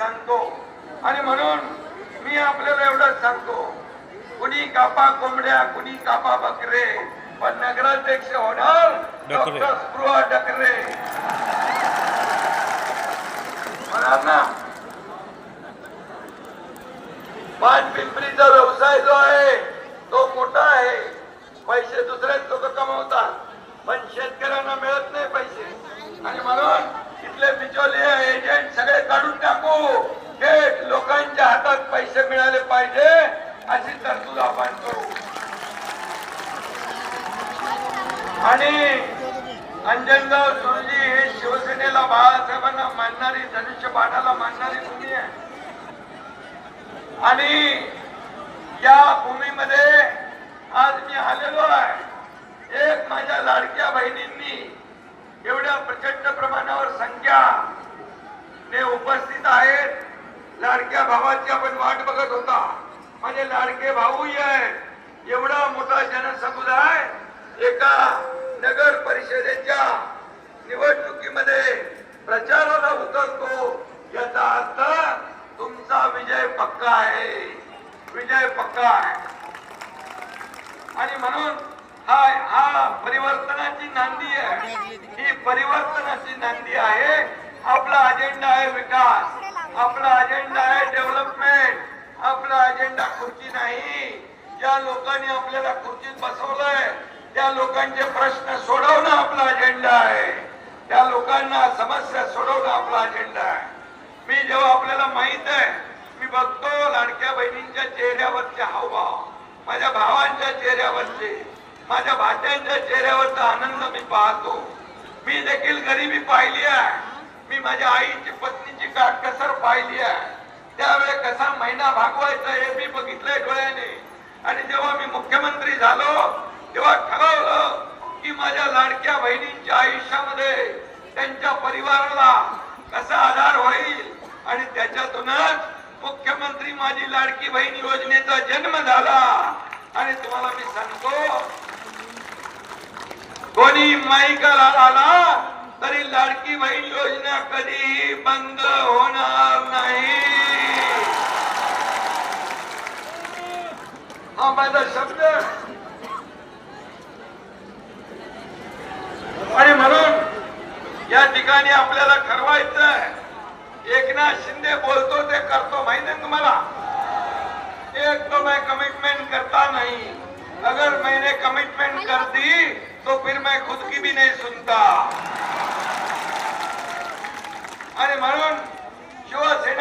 सांगतो. आणि म्हणून मी आपल्याला एवढंच सांगतो, कुणी कापा कोंबड्या, कुणी कापा बकरे, पण नगराध्यक्ष होणार डॉक्टर स्पृहा डकरे होणार ना. पानपिंपरीचा व्यवसाय जो आहे तो मोठा आहे, पैसे दुसरेच लोक कमवतात, पण शेतकऱ्यांना मिळत नाही पैसे. आणि म्हणून इथले बिचौलिये एजंट सगळे काढून टाकू, थेट लोकांच्या हातात पैसे मिळाले पाहिजे अशी तरतूद आपण करू. आणि अंजनगाव सुरजी हे शिवसेनेला, बाळासाहेबांना मानणारी, धनुष्यबाणाला मानणारी भूमी आहे. आणि या भूमीमध्ये आज मी आलेलो आहे. एक माझ्या लाडक्या बहिणींनी एवढ्या प्रचंड प्रमाणावर संख्या ने उपस्थित आहेत. लाडक्या भावाची आपण वाट बघत होता. माझे लाडके भाऊही आहेत. एवढा मोठा जनसमुदाय एका नगर परिषदेच्या निवडणुकीमध्ये प्रचाराला उतरतो, याचा अर्थ तुमचा विजय पक्का आहे, विजय पक्का आहे. आणि म्हणून हा परिवर्तनाची नांदी आहे. ही परिवर्तनाची नांदी आहे. आपला अजेंडा आहे विकास, आपला अजेंडा आहे डेव्हलपमेंट, आपला अजेंडा खुर्ची नाही. ज्या लोकांनी आपल्याला खुर्चीत बसवलंय त्या लोकांचे प्रश्न सोडवणं आपला अजेंडा आहे. त्या लोकांना समस्या सोडवणं आपला अजेंडा आहे. मी जेव्हा आपल्याला माहित आहे, मी बघतो लाडक्या बहिणींच्या चेहऱ्यावरचे हावभाव, माझ्या भावांच्या चेहऱ्यावरचे, माझ्या भाच्यांच्या चेहऱ्यावरचा आनंद मी पाहतो. मी देखील गरिबी पाहिली आहे. मी माझ्या आईची, पत्नीची काटकसर पाहिली आहे. त्यावेळेस कसा महिना भागवायचा हे मी बघितलंय डोळ्याने. आणि जेव्हा मी मुख्यमंत्री झालो तेव्हा ठरवलं की माझ्या लाडक्या बहिणींच्या आयुष्यामध्ये त्यांच्या परिवाराला कसा आधार होईल. आणि त्याच्यातूनच मुख्यमंत्री माझी लाडकी बहीण योजनेचा जन्म झाला. आणि तुम्हाला मी सांगतो, कोणी माईकाला आला तरी लाडकी बहीण योजना कधीही बंद होणार नाही. हा माझा शब्द. आणि म्हणून या ठिकाणी आपल्याला ठरवायचं, एकनाथ शिंदे बोलतो ते करतो, माहिती है तुम्हाला. एक तो मैं कमिटमेंट करता नहीं, अगर मैंने कमिटमेंट कर दी तो फिर मैं खुद की भी नहीं सुनता. आणि म्हणून शिवसेना